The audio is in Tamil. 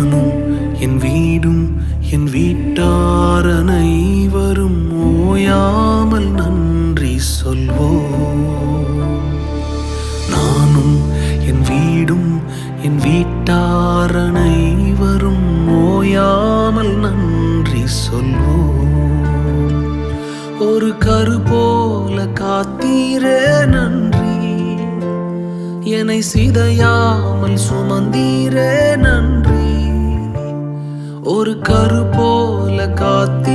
நானும் என் வீடும் என் வீட்டார் அனைவரும் ஓயாமல் நன்றி சொல்வோம். நானும் என் வீடும் என் வீட்டார் அனைவரும் ஓயாமல் நன்றி சொல்வோம். ஒரு கரு போல காத்தீரே நன்றி, என்னை சிதையாமல் சுமந்தீரே நன்றி. ஒரு கரு போல காத்தீரே